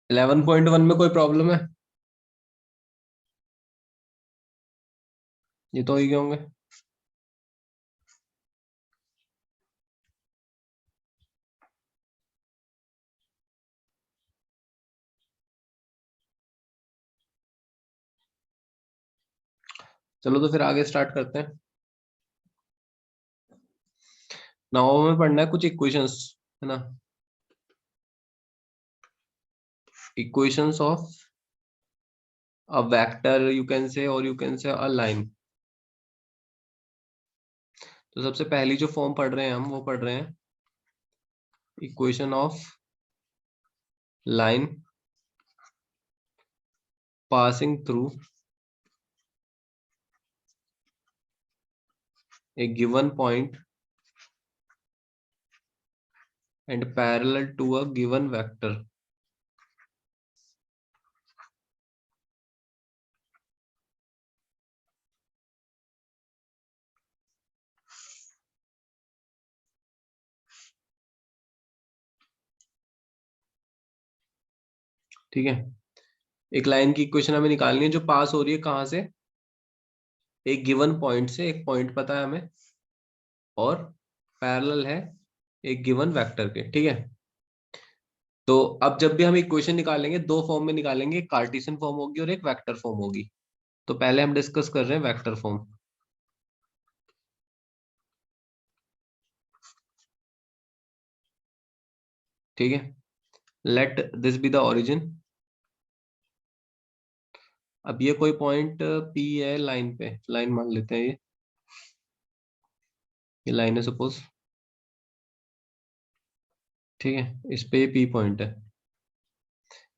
11.1 में कोई प्रॉब्लम है? ये तो ही गए होंगे। चलो तो फिर आगे स्टार्ट करते हैं। नौ में पढ़ना है कुछ इक्वेशंस, है ना? Equations of a vector you can से, और यू कैन से अ लाइन। तो सबसे पहली जो फॉर्म पढ़ रहे हैं हम, वो पढ़ रहे हैं equation of line passing through a given point and parallel to a given vector. ठीक है, एक लाइन की इक्वेशन हमें निकालनी है जो पास हो रही है कहाँ से? एक गिवन पॉइंट से, एक पॉइंट पता है हमें, और पैरेलल है एक गिवन वेक्टर के। ठीक है, तो अब जब भी हम इक्वेशन निकालेंगे दो फॉर्म में निकालेंगे, एक कार्टेशियन फॉर्म होगी और एक वेक्टर फॉर्म होगी। तो पहले हम डिस्कस कर रहे हैं वेक्टर फॉर्म। ठीक है, let this be the origin. अब ये कोई पॉइंट P है लाइन पे, लाइन मान लेते हैं ये लाइन है सपोज। ठीक है, इस पे P पॉइंट है।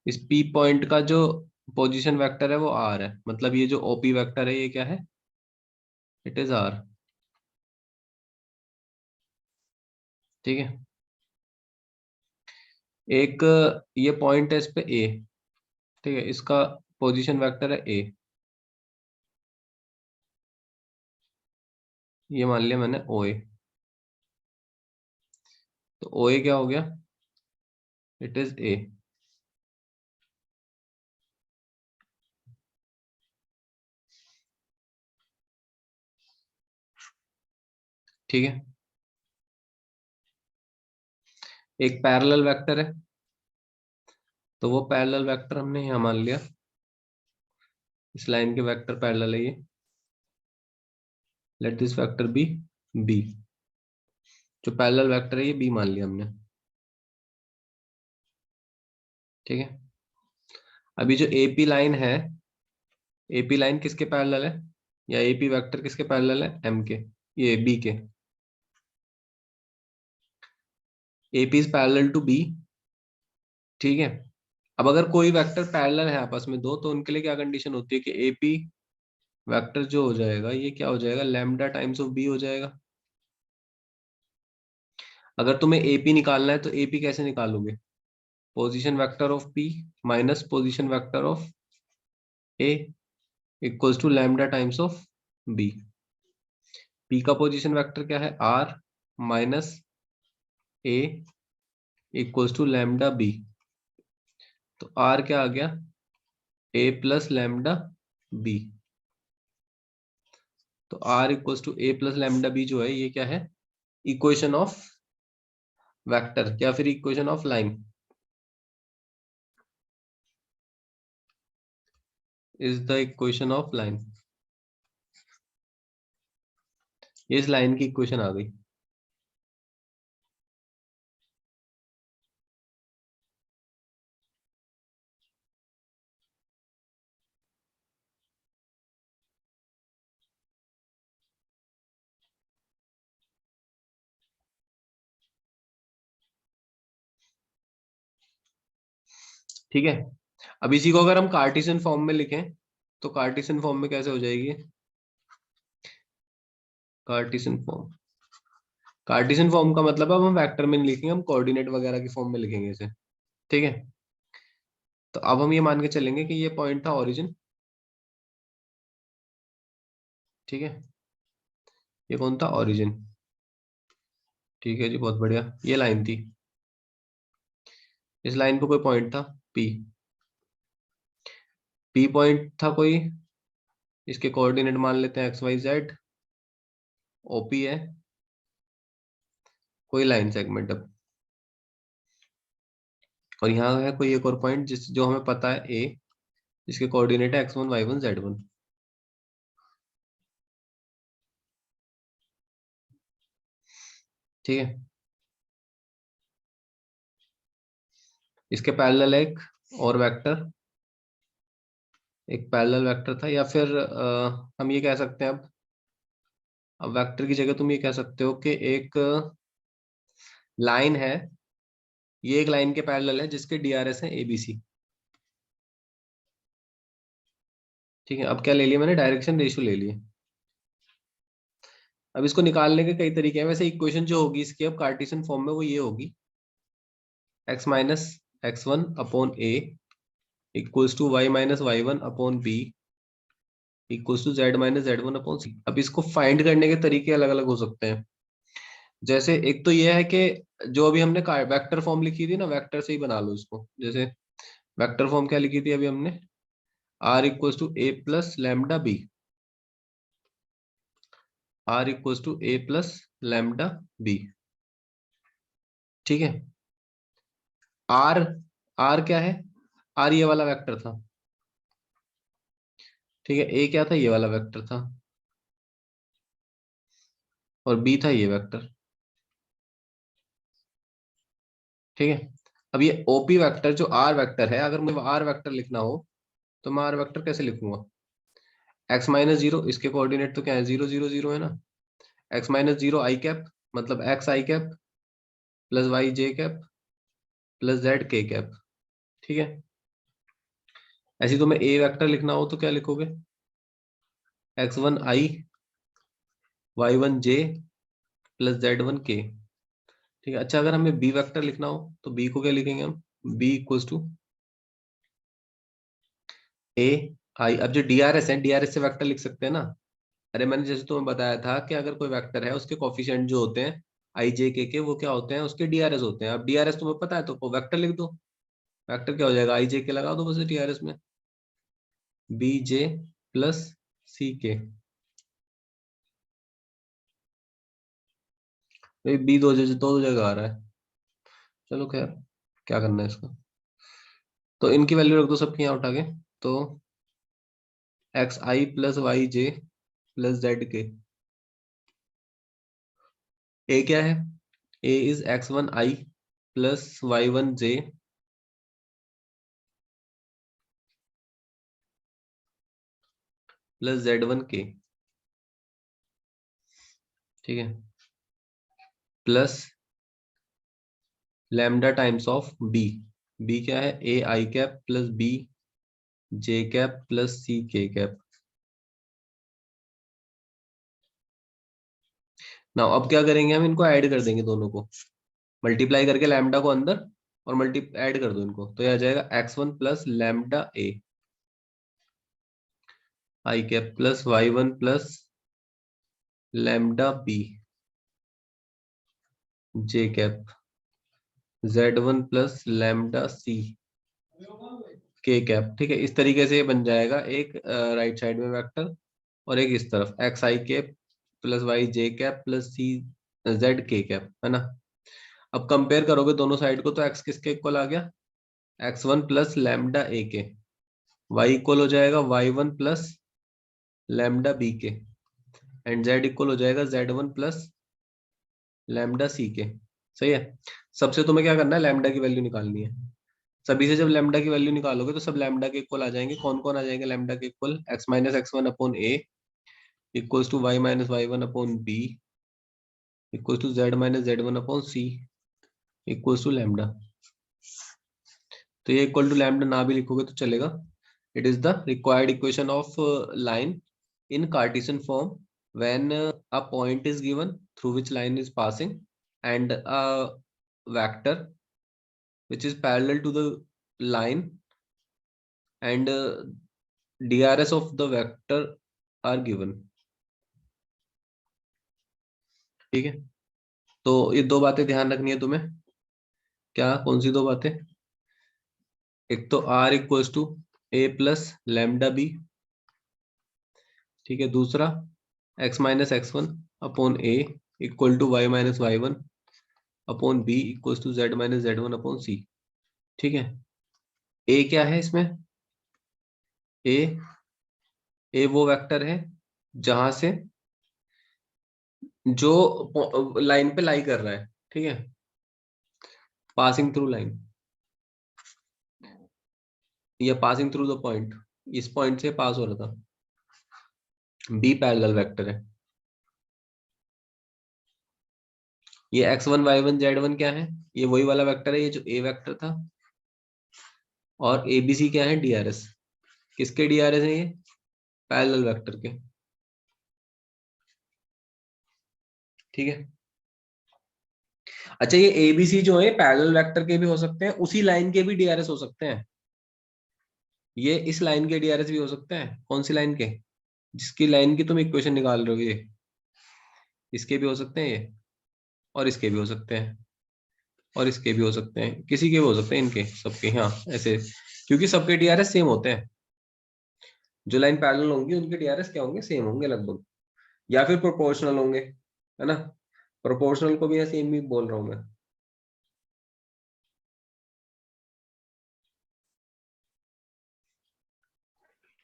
इस P पॉइंट का जो पोजीशन वेक्टर है वो R है, मतलब ये जो OP वेक्टर है ये क्या है? It is R। ठीक है, एक ये पॉइंट है इस पे A। ठीक है, इसका पोजीशन वेक्टर है A। ये मान लिया मैंने OA। तो OA क्या हो गया? It is A। ठीक है, एक पैरेलल वेक्टर है, तो वो पैरेलल वेक्टर हमने यहाँ मान लिया, इस लाइन के वेक्टर पैरेलल है ये। Let this vector be B। जो पैरेलल वेक्टर है ये B मान लिया हमने। ठीक है, अभी जो AP लाइन है, AP लाइन किसके पैरेलल है, या AP वेक्टर किसके पैरेलल है? M के, ये B के। AP is parallel to B। ठीक है, अब अगर कोई वेक्टर पैरेलल है आपस में दो, तो उनके लिए क्या कंडीशन होती है कि AP वेक्टर जो हो जाएगा ये क्या हो जाएगा? लैम्डा टाइम्स ऑफ B हो जाएगा। अगर तुम्हें AP निकालना है तो AP कैसे निकालोगे? Position vector of P minus position vector of A equals to lambda times of B। P का पोजीशन वेक्टर क्या है? R minus A equals to lambda B। तो R क्या आ गया? A plus lambda B। तो R equals to A plus lambda B जो है ये क्या है? इक्वेशन ऑफ वेक्टर या फिर equation of line. Is the equation of line. इस लाइन की इक्वेशन आ गई। ठीक है, अब इसी को अगर हम कार्टेशियन फॉर्म में लिखें तो कार्टेशियन फॉर्म में कैसे हो जाएगी? कार्टेशियन फॉर्म, कार्टेशियन फॉर्म का मतलब अब हम वेक्टर में नहीं लिखेंगे, हम कोऑर्डिनेट वगैरह की फॉर्म में लिखेंगे इसे। ठीक है, तो अब हम ये मान के चलेंगे कि ये पॉइंट था ओरिजिन। ठीक है, ये कौन था? ओरिजिन। ठीक है जी, बहुत बढ़िया। ये लाइन थी, इस लाइन पे कोई पॉइंट था P। पी पॉइंट था कोई, इसके कोऑर्डिनेट मान लेते हैं एक्स वाई जेड। ओपी है कोई लाइन सेगमेंट अब, और यहाँ है कोई एक और पॉइंट जिस जो हमें पता है ए, जिसके कोऑर्डिनेट है x1 y1 z1। ठीक है, इसके पैरेलल एक और वेक्टर, एक पैरेलल वेक्टर था, या फिर हम ये कह सकते हैं अब वेक्टर की जगह तुम ये कह सकते हो कि एक लाइन है, ये एक लाइन के पैरेलल है जिसके डीआरएस है एबीसी। ठीक है, अब क्या ले लिया मैंने, डायरेक्शन रेशियो ले लिए। अब इसको निकालने के कई तरीके हैं, वैसे इक्वेशन जो होगी इसकी अब कार्टेशियन फॉर्म में वो ये होगी, x minus x one upon A equals to Y minus Y one upon B equals to Z minus Z one upon c. अब इसको फाइंड करने के तरीके अलग अलग हो सकते हैं। जैसे एक तो ये है कि जो अभी हमने वेक्टर फॉर्म लिखी थी ना, वेक्टर से ही बना लो इसको। जैसे वेक्टर फॉर्म क्या लिखी थी अभी हमने, R equals to A plus lambda B, R equals to A plus lambda B. ठीक है, आर, आर क्या है, आर ये वाला वेक्टर था। ठीक है, ए क्या था, ये वाला वेक्टर था, और बी था ये वेक्टर। ठीक है, अब ये ओपी वेक्टर जो आर वेक्टर है, अगर मुझे आर वेक्टर लिखना हो तो मैं आर वेक्टर कैसे लिखूंगा, एक्स माइनस जीरो, इसके कोऑर्डिनेट तो क्या है, जीरो जीरो जीरो है ना। एक्स माइनस जीरो आई कैप, मतलब x I cap plus Y J cap plus Z K cap. ठीक है, ऐसे तो मैं ए वेक्टर लिखना हो तो क्या लिखोगे, एक्स वन आई Y one j plus z one के। ठीक है, अच्छा अगर हमें बी वेक्टर लिखना हो तो बी को क्या लिखेंगे हम, बी इक्वल्स टू ए आई। अब जो डीआरएस है, डीआरएस से वेक्टर लिख सकते हैं ना। अरे मैंने जैसे तुम्हें बताया था कि अगर कोई वेक्टर है उसके कोफिशिएंट जो होते हैं आई जे के वो क्या होते हैं, उसके डीआरएस होते हैं। अब डीआरएस तुम्हें पता है तो वेक्टर लिख दो, वेक्टर क्या हो जाएगा, आई जे के लगा दो बस डीआरएस में, बी जे प्लस सी के। बी दो जगह आ रहा है, चलो खैर क्या करना है इसका, तो इनकी वैल्यू रख दो सबकी यहाँ उठा के। तो x i plus Y j plus Z के। ए क्या है, a is x one i plus y one j plus z one के। ठीक है, plus lambda times of b, b क्या है, a i cap plus b j cap plus c k cap. ना अब क्या करेंगे, हम इनको ऐड कर देंगे दोनों को, मल्टीप्लाई करके लैम्डा को अंदर और मल्टी ऐड कर दो इनको, तो यह आ जाएगा x one plus lambda a i cap plus y one plus lambda b j cap z one plus lambda C k cap. ठीक है, इस तरीके से ये बन जाएगा एक राइट साइड में वेक्टर, और एक इस तरफ x I cap plus Y J cap plus C Z K cap, है ना। अब कंपेयर करोगे दोनों साइड को तो एक्स किसके इक्वल आ गया, X one plus lambda A के, वाई इक्वल हो जाएगा Y one plus lambda B के, एंड जेड इक्वल हो जाएगा जेड वन प्लस लैम्डा सी के। सही है, सबसे तुम्हें क्या करना है, लैम्डा की वैल्यू निकालनी है। सभी से जब लैम्डा की वैल्यू निकालोगे तो सब लैम्डा के इक्वल आ जाएंगे। कौन कौन आ जाएंगे लैम्डा के equal, X minus x one upon A equals to Y minus Y one upon B equals to Z minus Z one upon C equals to lambda. तो ये इक्वल टू लैम्डा ना भी लिखोगे तो चलेगा। It is the required equation of line in Cartesian form when a point is given through which line is passing and a vector which is parallel to the line and DRS of the vector are given। ठीक है, तो ये दो बातें ध्यान रखनी है तुम्हें। क्या, कौन सी दो बातें, एक तो R equals to A plus lambda B, ठीक है। दूसरा x minus x one upon a equal to Y minus Y one upon b equal to Z minus Z one upon c, ठीक है। ए क्या है इसमें? ए ए वो वेक्टर है जहां से जो लाइन पे लाई कर रहा है, ठीक है, पासिंग थ्रू लाइन या पासिंग थ्रू द पॉइंट, इस पॉइंट से पास हो रहा था। बी पैरेलल वेक्टर है। ये X one Y one Z one क्या है? ये वही वाला वेक्टर है, ये जो ए वेक्टर था। और ए बी सी क्या है? डीआरएस। किसके डीआरएस है ये? पैरेलल वेक्टर के, ठीक है। अच्छा, ये ए बी सी जो है पैरेलल वेक्टर के भी हो सकते हैं, उसी लाइन के भी डीआरएस हो सकते हैं। ये इस लाइन के डीआरएस भी हो सकते हैं। कौन सी लाइन के? जिसकी लाइन की तुम इक्वेशन निकाल रहे हो, ये इसके भी हो सकते हैं ये, और इसके भी हो सकते हैं, और इसके भी हो सकते हैं, किसी के भी हो सकते हैं, इनके सबके, हाँ ऐसे, क्योंकि सबके डीआरएस सेम होते हैं। जो लाइन पैरेलल होंगी उनके डीआरएस क्या होंगे? सेम होंगे लगभग, या फिर प्रोपोर्शनल होंगे, है ना। प्रोपोर्शनल को भी सेम ही बोल रहा हूं मैं।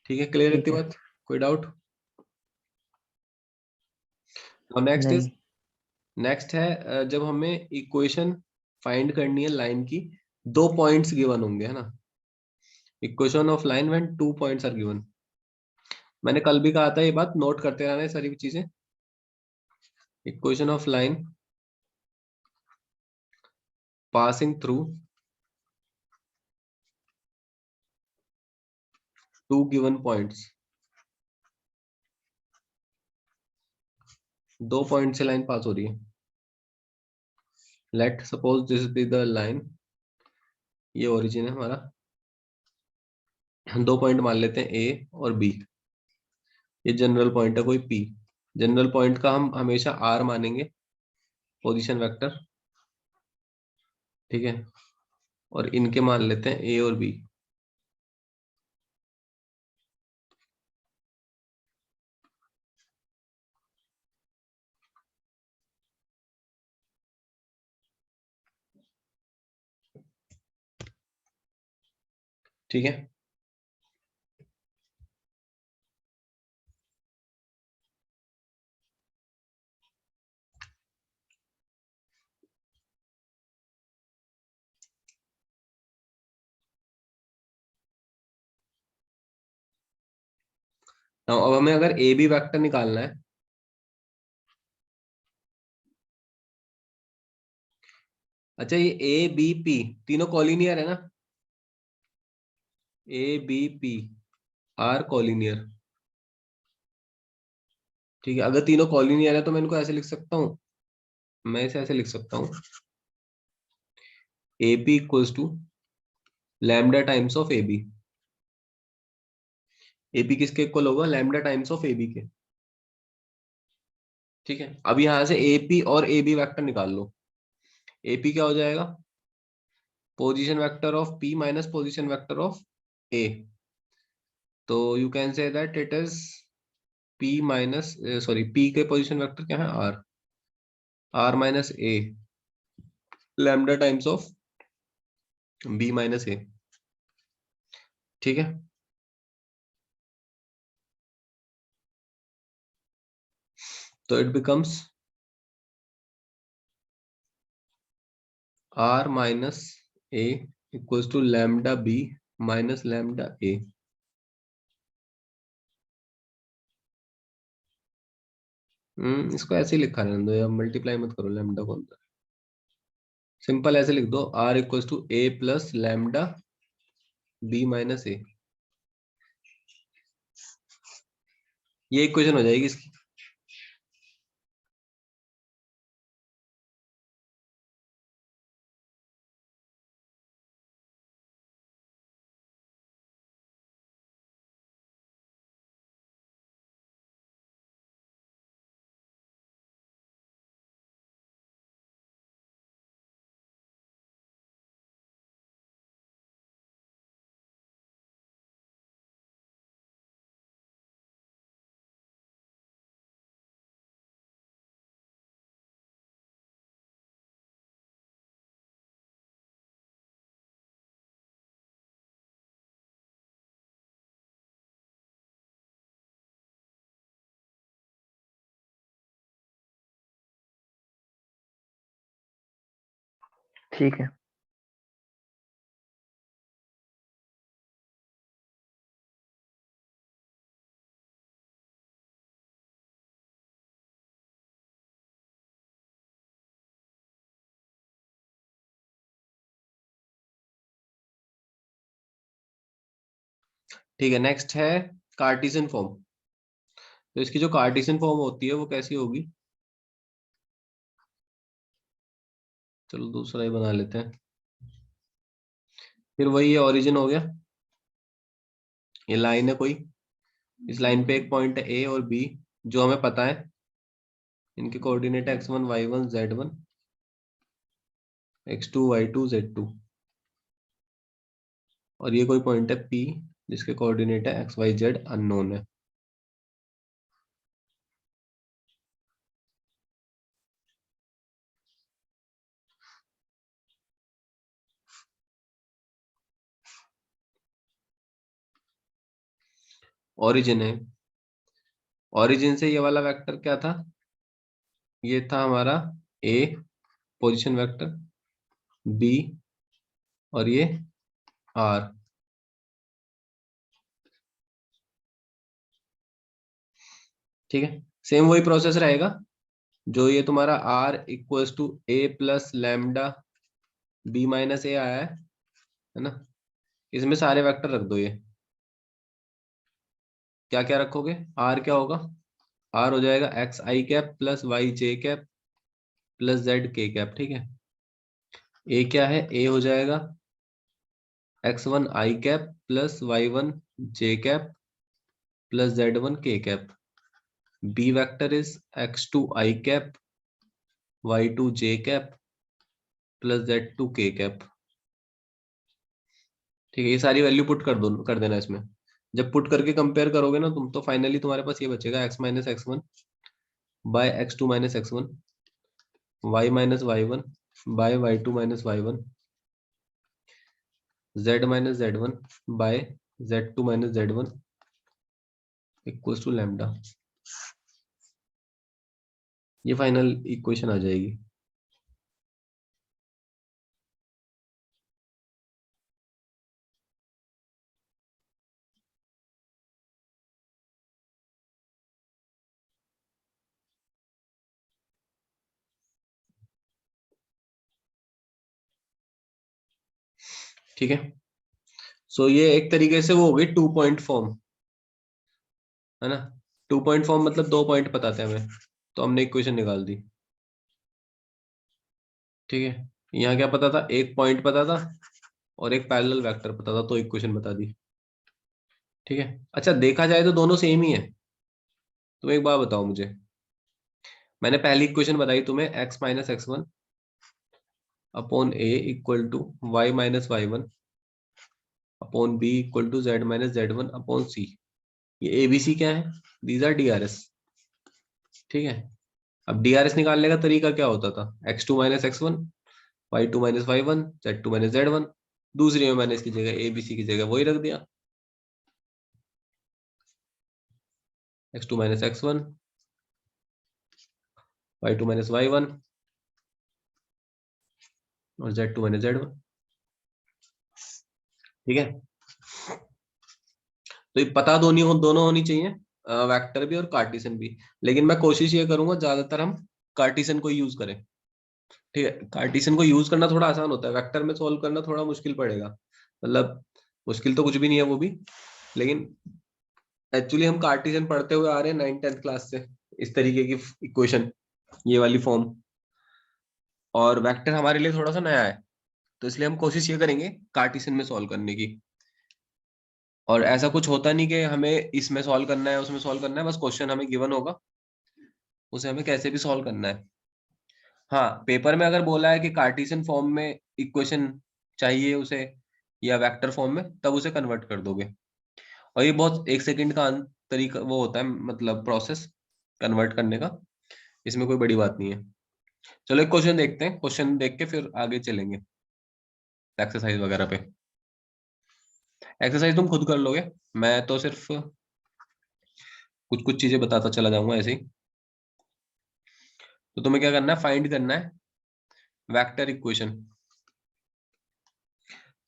ठीक है, क्लियर ठीक इतनी है। बात? कोई डाउट? और नेक्स्ट इज, नहीं। नेक्स्ट है जब हमें इक्वेशन फाइंड करनी है लाइन की, दो पॉइंट्स गिवन होंगे, है ना। Equation of line when two points are given. मैंने कल भी कहा था, ये बात नोट करते रहना है सारी चीजें। Equation of line passing through two given points, दो पॉइंट से लाइन पास हो रही है। Let suppose this be the line, ये ओरिजिन है हमारा। दो पॉइंट मान लेते हैं ए और बी। ये जनरल पॉइंट है कोई पी। जनरल पॉइंट का हम हमेशा आर मानेंगे पोजीशन वेक्टर, ठीक है। और इनके मान लेते हैं ए और बी। ठीक है। अब हमें अगर ए बी वेक्टर निकालना है, अच्छा ये ए बी पी तीनों कॉलिनियर है ना। A B P are collinear, ठीक है। अगर तीनों कॉलिनियर है तो मैं इनको ऐसे लिख सकता हूँ, मैं इसे ऐसे लिख सकता हूँ, A P equals to lambda times of A B. A P किसके इक्वल होगा? Lambda times of A B के, ठीक है। अब यहां से ए पी और ए बी वैक्टर निकाल लो। ए पी क्या हो जाएगा? Position vector of p minus position vector of a. तो you can say that it is p minus, sorry, p के पोजीशन वेक्टर क्या है? R, r minus a lambda times of b minus a, ठीक है। तो it becomes r minus a equals to lambda b minus lambda a. इसको ऐसे ही लिखा रहने दो या मल्टीप्लाई मत करो लैम्डा को अंदर। सिंपल ऐसे लिख दो, r equals to A plus lambda b minus a. ये इक्वेशन हो जाएगी इसकी। ठीक है। ठीक है, नेक्स्ट है कार्टेशियन फॉर्म। तो इसकी जो कार्टेशियन फॉर्म होती है वो कैसी होगी, चलो दूसरा ही बना लेते हैं। फिर वही है, ओरिजिन हो गया, ये लाइन है कोई, इस लाइन पे एक पॉइंट है ए और बी, जो हमें पता है, इनके coordinate x1 y1 z1 x2 y2 z2, और ये कोई पॉइंट है P जिसके कोऑर्डिनेट है एक्स वाई जेड अननोन है। ओरिजिन है, ओरिजिन से ये वाला वेक्टर क्या था, ये था हमारा ए पोजीशन वेक्टर, बी और ये आर। ठीक है, सेम वही प्रोसेस रहेगा, जो ये तुम्हारा r equals to A plus lambda b minus a आया है ना, इसमें सारे वेक्टर रख दो। ये क्या क्या रखोगे, आर क्या होगा, आर हो जाएगा X I cap plus Y J cap plus Z K cap. ठीक है, ए क्या है, ए हो जाएगा x1 I cap plus y1 J cap plus z1 K cap. B vector is x2 I cap y2 J cap plus z2 K cap. ठीक है, ये सारी वैल्यू पुट कर देना इसमें। जब पुट करके कंपेयर करोगे ना तुम, तो फाइनली तुम्हारे पास ये बचेगा x minus x one by x2 minus x one, y minus Y one by y2 minus Y one, z minus Z one by z2 minus Z one equals to lambda. ये final equation आ जाएगी। ठीक है, सो ये एक तरीके से वो हो गई 2 पॉइंट फॉर्म, है ना। 2 पॉइंट फॉर्म मतलब 2 पॉइंट बताते हैं हमें, तो हमने इक्वेशन निकाल दी। ठीक है, यहाँ क्या पता था, एक पॉइंट पता था और एक पैरेलल वेक्टर पता था, तो इक्वेशन बता दी। ठीक है, अच्छा देखा जाए तो दोनों सेम ही है। तुम एक बात बताओ मुझे, मैंने पहली इक्वेशन बताई तुम्हें x minus x one upon a equal to Y minus Y one upon b equal to Z minus Z one upon c. ये ए बी सी क्या है, these are D R s. ठीक है, अब डीआरएस निकालने का तरीका क्या होता था, x2 minus x one y two minus Y one z two minus Z one. दूसरी में मैंने इसकी जगह ए बी सी की जगह वही रख दिया, x2 minus x one y two minus Y one और z two minus Z one. ठीक है, तो ये पता दोनों होनी चाहिए, वेक्टर भी और कार्टेशियन भी। लेकिन मैं कोशिश ये करूंगा ज्यादातर हम कार्टेशियन को यूज करें। ठीक है, कार्टेशियन को यूज करना थोड़ा आसान होता है, वेक्टर में सॉल्व करना थोड़ा मुश्किल पड़ेगा, मतलब मुश्किल तो कुछ भी नहीं है वो भी, लेकिन एक्चुअली हम कार्टेशियन पढ़ते हुए आ रहे हैं 9th 10th क्लास से, इस तरीके की इक्वेशन, ये वाली फॉर्म, और वेक्टर हमारे लिए थोड़ा सा नया है, तो इसलिए हम कोशिश ये करेंगे कार्टेशियन में सॉल्व करने की। और ऐसा कुछ होता नहीं कि हमें इसमें सॉल्व करना है उसमें सॉल्व करना है, बस क्वेश्चन हमें गिवन होगा, उसे हमें कैसे भी सॉल्व करना है। हाँ, पेपर में अगर बोला है कि कार्टेशियन फॉर्म में इक्वेशन चाहिए उसे या वेक्टर फॉर्म में, तब उसे कन्वर्ट कर दोगे। और ये बहुत 1 सेकंड का तरीका वो होता है, मतलब प्रोसेस कन्वर्ट करने का, इसमें कोई बड़ी बात नहीं है। चलो एक क्वेश्चन देखते हैं, क्वेश्चन देख के फिर आगे चलेंगे एक्सरसाइज वगैरह पे। एक्सरसाइज तुम खुद कर लोगे, मैं तो सिर्फ कुछ कुछ चीजें बताता चला जाऊंगा ऐसे ही। तो तुम्हें क्या करना है, फाइंड करना है वेक्टर इक्वेशन।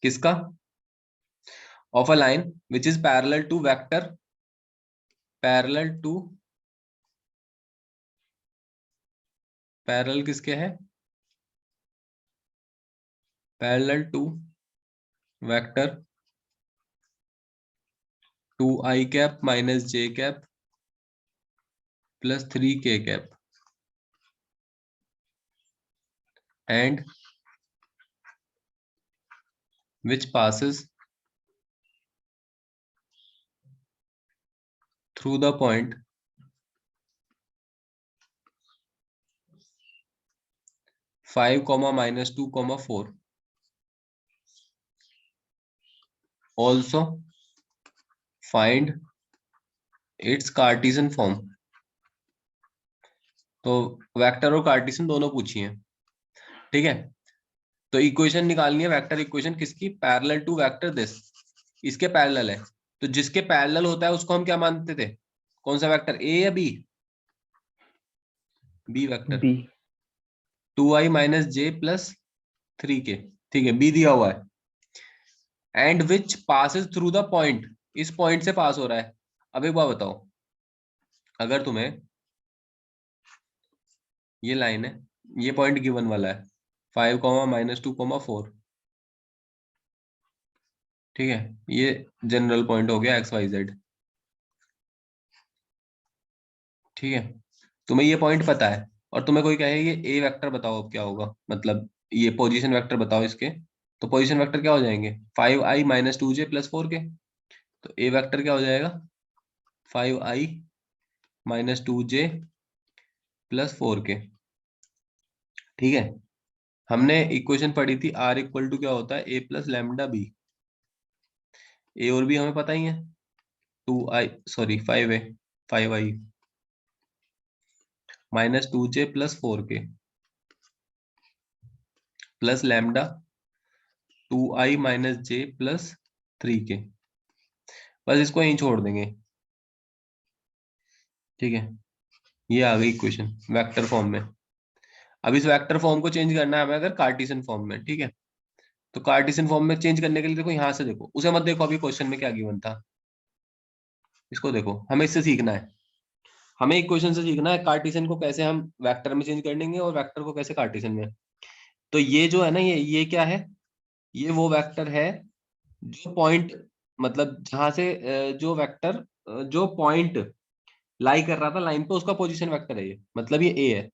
किसका? Of a line which is parallel to vector, parallel to, parallel किसके है? Parallel to vector 2i cap minus j cap plus 3k cap and which passes through the point 5, minus 2, 4. Also find its Cartesian form. तो vector और Cartesian दोनों पूछी है, ठीक है। तो इक्वेशन निकालनी है, वेक्टर इक्वेशन किसकी? पैरेलल टू वेक्टर दिस, इसके पैरेलल है। तो जिसके पैरेलल होता है उसको हम क्या मानते थे? कौन सा वेक्टर, ए या b? B vector. B. 2i minus j plus 3k, ठीक है, बी दिया हुआ है। And which passes through the point, इस पॉइंट से पास हो रहा है। अब एक बात बताओ, अगर तुम्हें ये लाइन है, ये पॉइंट गिवन वाला है 5, माइनस 2, 4, ठीक है, ये जनरल पॉइंट हो गया एक्स वाई जेड, ठीक है। तुम्हें ये पॉइंट पता है और तुम्हें कोई कहे ये ए वेक्टर बताओ, अब क्या होगा? मतलब ये पोजीशन वेक्टर बताओ इसके, तो पोजीशन वेक्टर क्या हो जाएंगे? 5i minus 2j plus 4k। तो ए वेक्टर क्या हो जाएगा? 5i minus 2j plus 4k, ठीक है। हमने इक्वेशन पढ़ी थी आर इक्वल टू क्या होता है? ए प्लस लैम्डा बी। ए और बी हमें पता ही है, 2i sorry 5a 5i minus 2j plus 4k plus lambda 2i minus j plus 3k। बस इसको यहीं छोड़ देंगे, ठीक है। ये आ गई इक्वेशन वेक्टर फॉर्म में। अब इस वेक्टर फॉर्म को चेंज करना है हमें अगर कार्टेशियन फॉर्म में, ठीक है। तो कार्टेशियन फॉर्म में चेंज करने के लिए देखो, यहां से देखो, उसे मत देखो अभी क्वेश्चन में क्या गिवन था, इसको देखो, हमें इससे सीखना है। हमें इक्वेशन से सीखना है कार्टेशियन को कैसे हम वेक्टर में चेंज कर देंगे और वेक्टर को कैसे कार्टेशियन में। तो ये जो है ना, ये क्या है? ये वो वेक्टर है जो पॉइंट, मतलब जहां से जो वेक्टर जो पॉइंट लाई कर रहा था लाइन पे, उसका पोजीशन वेक्टर है ये, मतलब ये ए है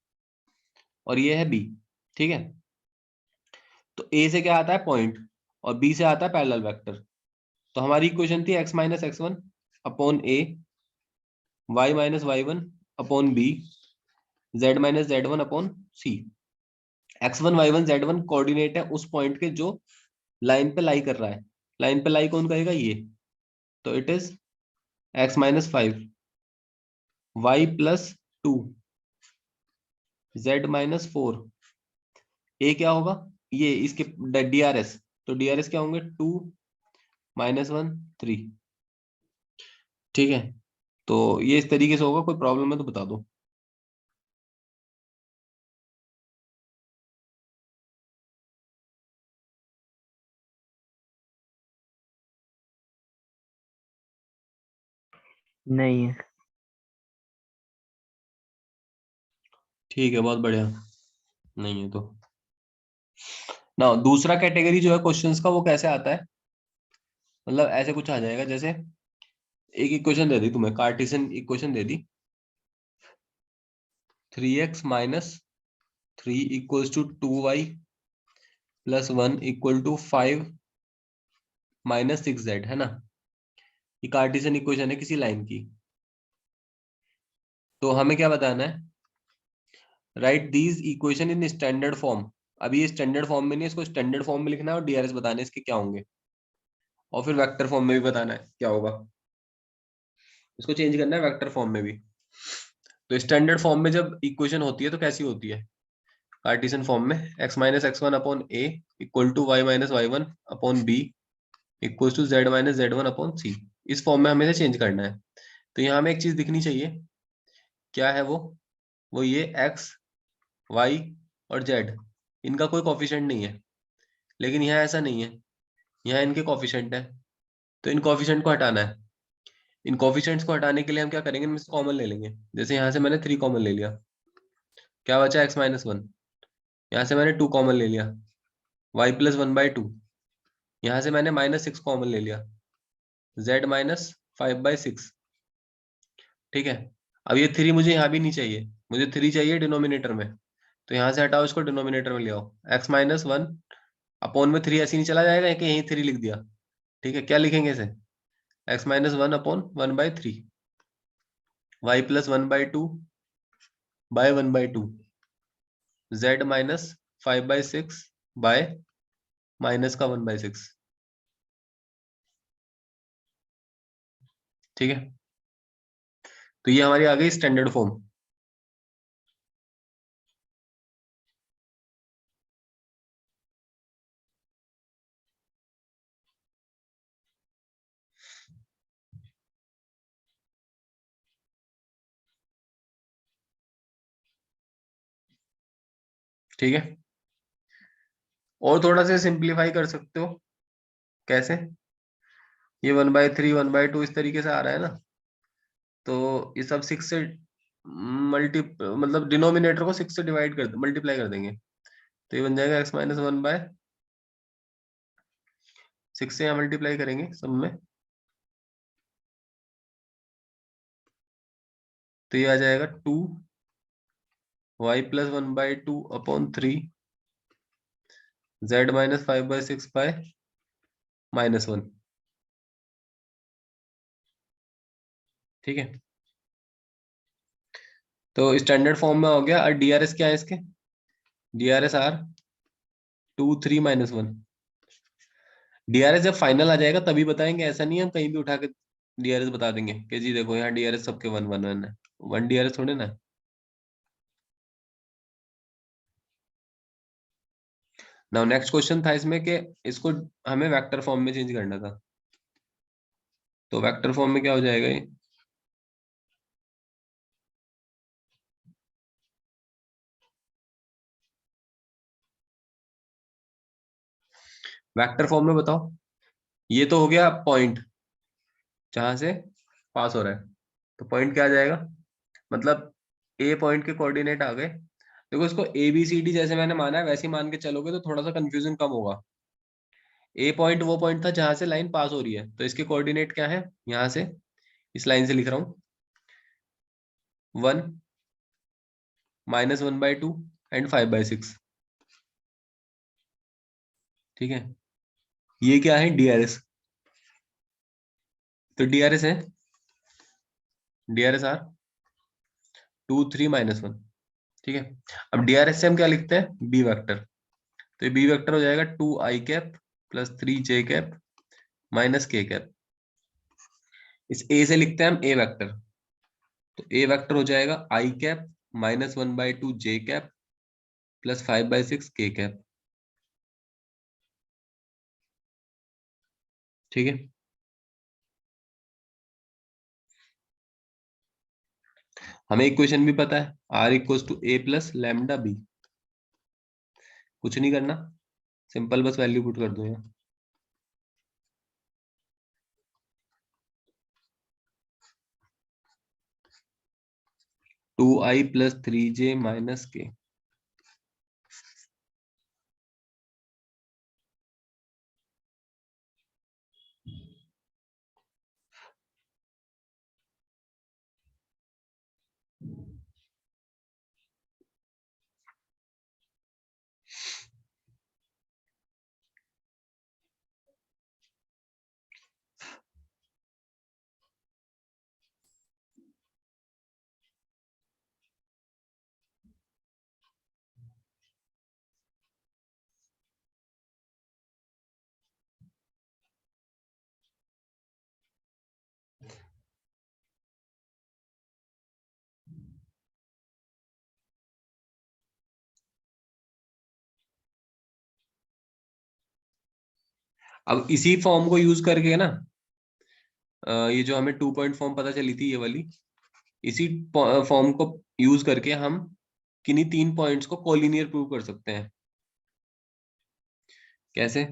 और ये है बी, ठीक है। तो ए से क्या आता है? पॉइंट, और बी से आता है पैरेलल वेक्टर। तो हमारी इक्वेशन थी x minus x one upon a, y minus Y one upon b, z minus Z one upon c. X one Y one Z one coordinate है उस पॉइंट के जो लाइन पे लाई कर रहा है। लाइन पे लाई कौन करेगा? ये। तो it is x minus 5, y plus 2, z minus 4। ए क्या होगा? ये इसके डीआरएस, तो डीआरएस क्या होंगे? 2 माइनस 1 3, ठीक है। तो ये इस तरीके से होगा, कोई प्रॉब्लम है तो बता दो। नहीं है। ठीक है, बहुत बढ़िया। नहीं है तो ना, दूसरा कैटेगरी जो है क्वेश्चंस का, वो कैसे आता है? मतलब ऐसे कुछ आ जाएगा, जैसे एक इक्वेशन दे दी तुम्हें, कार्टेशियन इक्वेशन दे दी, 3x minus 3 equals to 2y plus 1 equal to 5 minus 6z, है ना। ये कार्टेशियन इक्वेशन है किसी लाइन की। तो हमें क्या बताना है? Right these equation in standard form. अभी ये स्टैंडर्ड फॉर्म में नहीं, इसको स्टैंडर्ड फॉर्म में लिखना है और डीआरएस बताने इसके क्या होंगे, और फिर वेक्टर फॉर्म में भी बताना है क्या होगा। इसको चेंज करना है वेक्टर फॉर्म में भी। तो स्टैंडर्ड फॉर्म में जब इक्वेशन होती है तो कैसी होती है? कार्टेशियन फॉर्म में x minus x one upon a equal to Y minus Y one upon b equal to Z minus Z one upon c. इस फॉर्म में हमें से चेंज करना है। तो यहाँ हमें एक चीज दिखनी चाहिए, क्या है वो ये x y और z, इनका कोई कोफिशिएंट नहीं है। लेकिन यहाँ ऐसा नहीं है, यहाँ इनके कोफिशिएंट है, तो इन कोफिशिएंट को हटाना है। इन कोफिशिएंट्स को हटाने के लिए हम क्या करेंगे, इनमें से कॉमन ले लेंगे। जैसे यहाँ से मैंने 3 कॉमन ले लिया, क्या बचा x-1। यहाँ से मैंने 2 कॉमन ले लिया, y+1/2। यहाँ से मैंने -6 कॉमन ले लिया, z-5/6। ठीक है। अब ये 3 मुझे यहाँ भी नहीं चाहिए, मुझे 3 चाहिए डिनोमिनेटर में। तो यहाँ से हटाओ इसको, डिनोमिनेटर में ले आओ। x-1 अपॉन में 3 ऐसे नहीं चला जाएगा कि यहीं 3 लिख दिया। ठीक है, क्या लिखेंगे इसे, x-1 upon 1/3, y+1/2 bye 1/2, z-5/6 bye minus का 1/6। ठीक है, तो ये हमारी आ गई स्टैंडर्ड फॉर्म। ठीक है, और थोड़ा सा सिंप्लीफाई कर सकते हो। कैसे, ये 1/3 1/2 इस तरीके से आ रहा है ना, तो ये सब 6 से मल्टी मतलब डिनोमिनेटर को 6 से डिवाइड कर मल्टीप्लाई कर देंगे, तो ये बन जाएगा x-1/6 से यहाँ मल्टीप्लाई करेंगे सब में, तो ये आ जाएगा 2 y+1/2 अपॉन 3 z-5/6 बाय -1। ठीक है, तो स्टैंडर्ड फॉर्म में हो गया। और डीआरएस क्या है इसके, डीआरएस आर 2 3 -1। डीआरएस जब फाइनल आ जाएगा तभी बताएंगे, ऐसा नहीं है हम कहीं भी उठा के डीआरएस बता देंगे कि जी देखो यहाँ डीआरएस सबके 1 1 1 है। 1 डीआरएस थोड़े ना है। नाउ नेक्स्ट क्वेश्चन था इसमें कि इसको हमें वेक्टर फॉर्म में चेंज करना था, तो वेक्टर फॉर्म में क्या हो जाएगा ये, वेक्टर फॉर्म में बताओ। ये तो हो गया पॉइंट जहां से पास हो रहा है, तो पॉइंट क्या आ जाएगा, मतलब ए पॉइंट के कोऑर्डिनेट आ गए। देखो इसको ए बी सी डी जैसे मैंने माना है वैसे ही मान के चलोगे तो थोड़ा सा कंफ्यूजन कम होगा। ए पॉइंट वो पॉइंट था जहां से लाइन पास हो रही है, तो इसके कोऑर्डिनेट क्या है, यहाँ से इस लाइन से लिख रहा हूँ 1 -1/2 एंड 5/6। ठीक है, ये क्या है डीआरएस, तो डीआरएस है डीआरएस आर 2 3 -1। ठीक है, अब डीआरएस से हम क्या लिखते हैं, बी वेक्टर। तो ये बी वेक्टर हो जाएगा 2i cap plus 3j cap minus k cap. इस ए से लिखते हैं हम ए वेक्टर, तो ए वेक्टर हो जाएगा i cap -1/2 j cap plus 5/6 k cap. ठीक है, हमें इक्वेशन भी पता है, r = a+λb। कुछ नहीं करना, सिंपल बस वैल्यू पुट कर दो यहाँ। 2i + 3j - k। अब इसी फॉर्म को यूज करके ना, ये जो हमें 2 पॉइंट फॉर्म पता चली थी ये वाली, इसी फॉर्म को यूज करके हम किन्हीं 3 पॉइंट्स को कोलिनियर प्रूव कर सकते हैं। कैसे,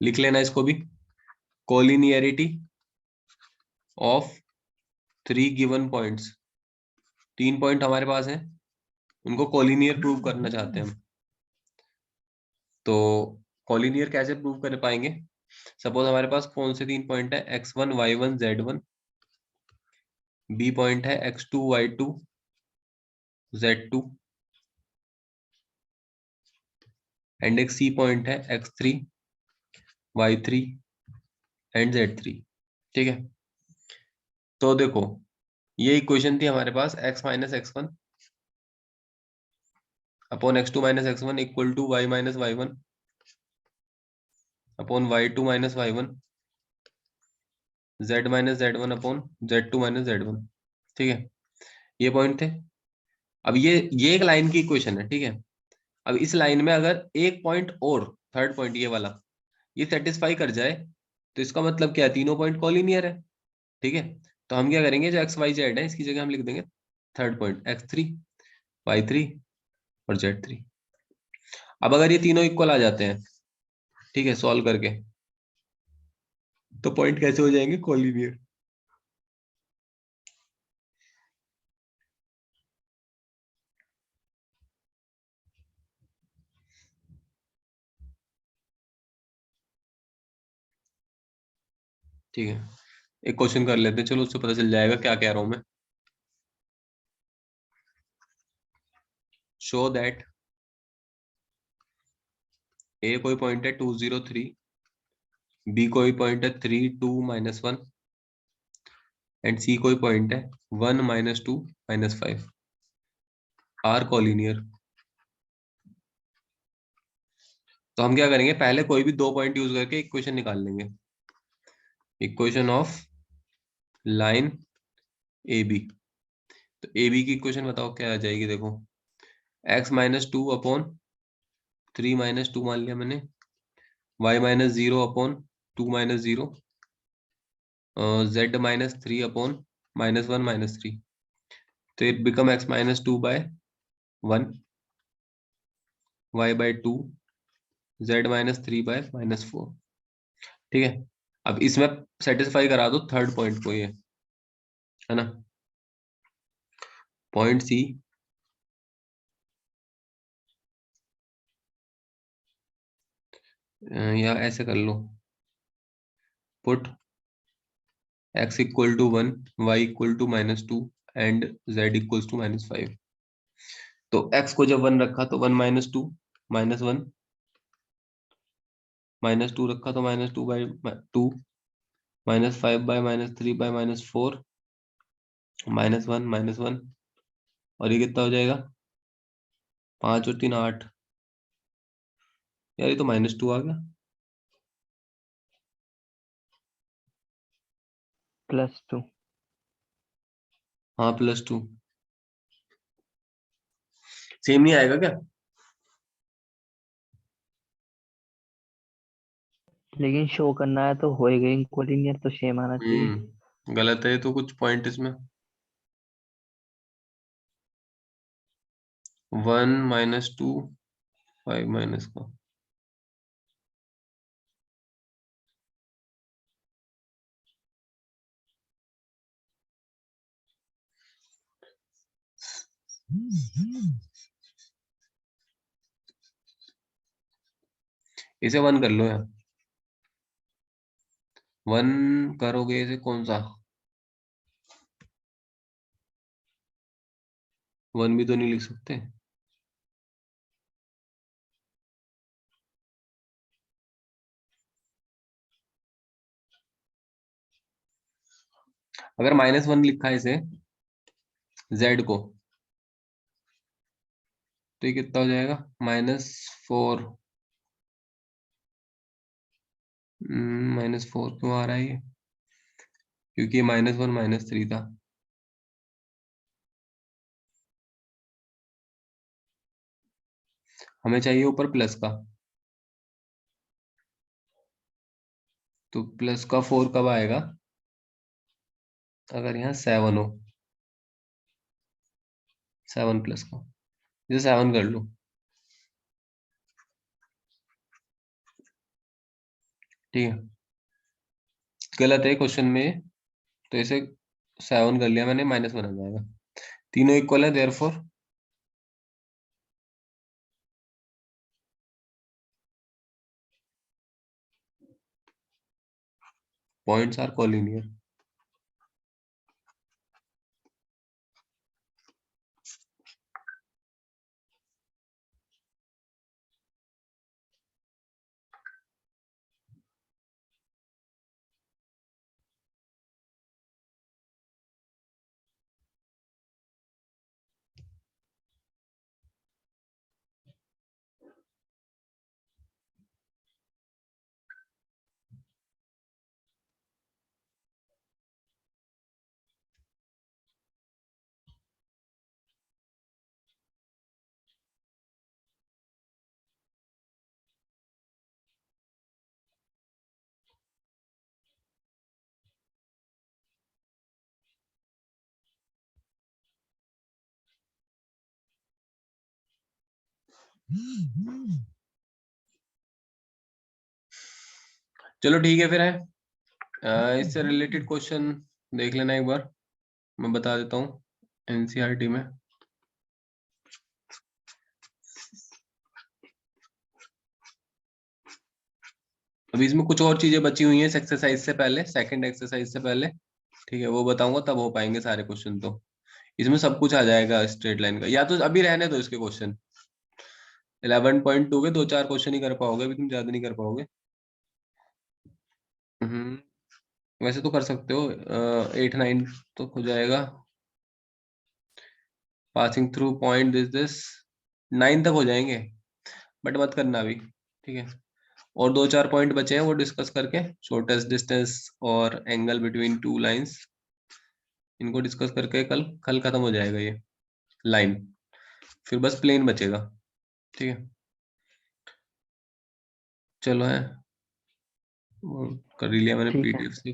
लिख लेना इसको भी। Collinearity of 3 given points, 3 point हमारे पास हैं, उनको कोलिनियर प्रूव करना चाहते हैं हम। तो कोलिनियर कैसे प्रूव कर पाएंगे? सपोज हमारे पास कौन से 3 पॉइंट है, x1 y1 z1, B point है x2 y2 z2, एंड एक सी पॉइंट है x3 y3 एंड z3। ठीक है, तो देखो ये इक्वेशन थी हमारे पास, x minus x1 upon x2 minus x1 equal to y minus y1 upon y2 minus y1, z minus z1 upon z2 minus z1। ठीक है, ये पॉइंट थे। अब ये एक लाइन की इक्वेशन है। ठीक है, अब इस लाइन में अगर एक पॉइंट और, थर्ड पॉइंट ये वाला, ये सेटिस्फाई कर जाए तो इसका मतलब क्या है, तीनों पॉइंट कॉलिनियर है। ठीक है, तो हम क्या करेंगे, जो एक्स वाई जेड है इसकी जगह हम लिख देंगे थर्ड पॉइंट x3 y3 और z3। अब अगर ये तीनों इक्वल आ जाते हैं, ठीक है, सॉल्व करके, तो पॉइंट कैसे हो जाएंगे, कॉलिनियर। ठीक है, एक क्वेश्चन कर लेते हैं, चलो उससे पता चल जाएगा क्या कह रहा हूं मैं। शो दैट ए कोई पॉइंट है 203, बी कोई पॉइंट है 3 2 -1 एंड सी कोई पॉइंट है 1 -2 -5 आर कॉलिनियर। तो हम क्या करेंगे, पहले कोई भी दो पॉइंट यूज करके इक्वेशन निकाल लेंगे। Equation of line A B, तो ए बी की इक्वेशन बताओ क्या आ जाएगी, देखो x-2 अपॉन 3 -2 मान लिया मैंने, y-0 अपॉन 2 -0, z-3 अपॉन -1 -3, तो it become x-2/1, y/2, z-3/-4। ठीक है, अब इसमें सेटिस्फाई करा दो थर्ड पॉइंट को, ये है ना, पॉइंट सी या ऐसे कर लो, put x equal to 1, y equal to -2 and z equal to -5। तो x को जब 1 रखा तो 1 -2 -1, -2 रखा तो -2/2, -5/-3/-4, -1 और ये कितना हो जाएगा, 5 और 3 8। यार ये तो -2 आ गया। +2। हाँ +2, सेम नहीं आएगा क्या? लेकिन शो करना है तो होएगा ही, कोलिनियर तो सेम आना चाहिए। गलत है तो कुछ पॉइंट इसमें, 1 -2 5 माइनस का, इसे 1 कर लो यार, 1 करोगे इसे कौन सा, 1 भी तो नहीं लिख सकते। अगर -1 लिखा है इसे z को, तो ये कितना हो जाएगा, -4। -4 क्यों आ रहा है ये, क्योंकि ये -1 -3 था। हमें चाहिए ऊपर प्लस का, तो प्लस का 4 कब आएगा, अगर यहाँ 7 हो, 7 प्लस का, इसे 7 कर लो। ठीक है, गलत है क्वेश्चन में, तो इसे 7 कर लिया मैंने, माइनस बना जाएगा। तीनों इक्वल है, देयरफॉर पॉइंट्स आर कोलिनियर। चलो ठीक है फिर है, इससे रिलेटेड क्वेश्चन देख लेना एक बार, मैं बता देता हूँ एनसीईआरटी में। अभी इसमें कुछ और चीजें बची हुई हैं इस एक्सरसाइज से पहले, सेकंड एक्सरसाइज से पहले, ठीक है, वो बताऊंगा तब हो पाएंगे सारे क्वेश्चन। तो इसमें सब कुछ आ जाएगा स्ट्रेट लाइन का, या तो अभी रहने दो इसके क्वेश्चन, 11.2 के 2-4 क्वेश्चन ही कर पाओगे अभी, तुम ज्यादा नहीं कर पाओगे। वैसे तो कर सकते हो, 8-9 तो हो जाएगा। पासिंग थ्रू पॉइंट दिस 9 तक हो जाएंगे, बट मत करना अभी, ठीक है। और 2-4 पॉइंट बचे हैं, वो डिस्कस करके, शॉर्टेस्ट डिस्टेंस और एंगल बिटवीन टू लाइंस, इनको डिस्कस करके कल कल खत्म हो जाएगा ये लाइन, फिर बस प्लेन बचेगा, ठीक है। चलो है, वो कर ही लिया मैंने ठीक है। पीडीएफ से।